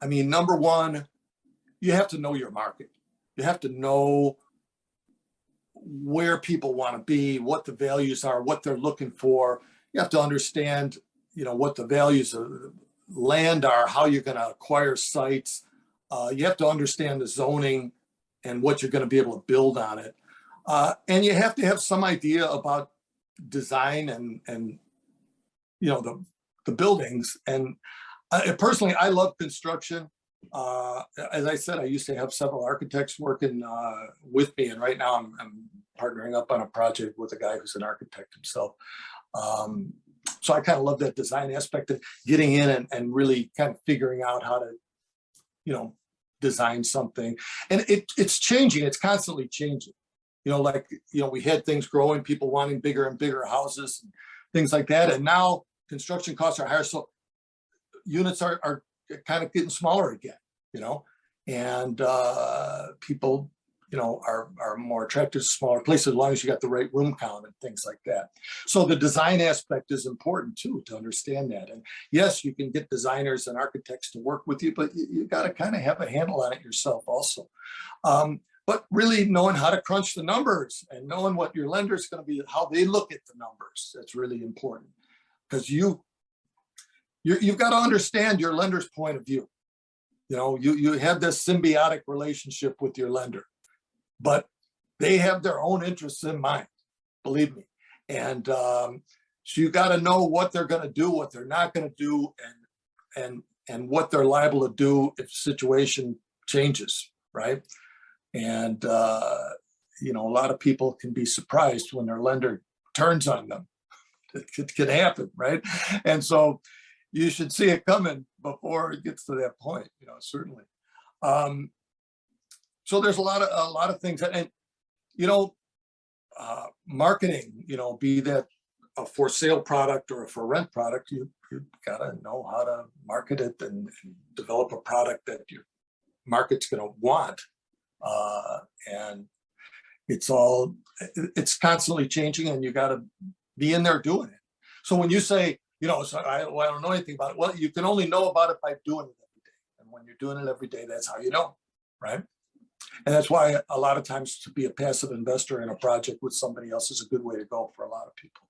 I mean, number one, you have to know your market. You have to know where people want to be, what the values are, what they're looking for. You have to understand, what the values of land are, how you're going to acquire sites. You have to understand the zoning and what you're going to be able to build on it. And you have to have some idea about design and the buildings. And personally, I love construction. As I said, I used to have several architects working with me, and right now I'm partnering up on a project with a guy who's an architect himself. So I kind of love that design aspect of getting in and really kind of figuring out how to, design something. And it's changing. It's constantly changing. We had things growing, people wanting bigger and bigger houses and things like that. And now construction costs are higher. So units are kind of getting smaller again, and people, are more attracted to smaller places as long as you got the right room count and things like that. So the design aspect is important too, to understand that. And yes, you can get designers and architects to work with you, but you got to kind of have a handle on it yourself also. But really knowing how to crunch the numbers and knowing what your lender is going to be, how they look at the numbers, that's really important, because you've got to understand your lender's point of view. You have this symbiotic relationship with your lender, but they have their own interests in mind, believe me. And so you got to know what they're going to do, what they're not going to do, and what they're liable to do if the situation changes, right? And a lot of people can be surprised when their lender turns on them. It can happen, right? And so you should see it coming before it gets to that point, certainly. So there's a lot of things, and marketing, be that a for sale product or a for rent product, you gotta know how to market it and develop a product that your market's gonna want. And it's constantly changing, and you gotta be in there doing it. So when you say, so I don't know anything about it. Well, you can only know about it by doing it every day. And when you're doing it every day, that's how you know, right? And that's why a lot of times to be a passive investor in a project with somebody else is a good way to go for a lot of people.